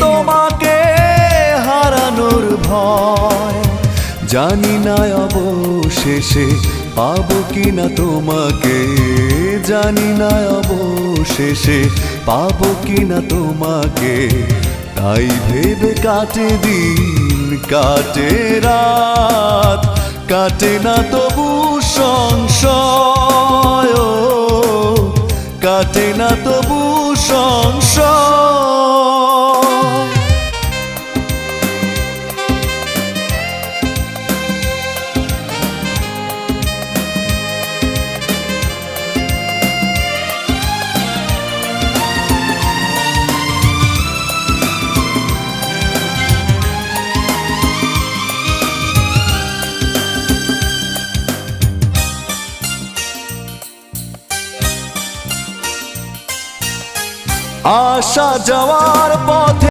তোমাকে হারানোর ভয়, জানি না অবশেষে পাবো কিনা তোমাকে, জানি না অবশেষে পাবো কিনা তোমাকে। তাই ভেবে কাটে দিন কাটে রাত, কাটে না তবু সংশয়, কাটে না তবু সংশয়। আসা যাওয়ার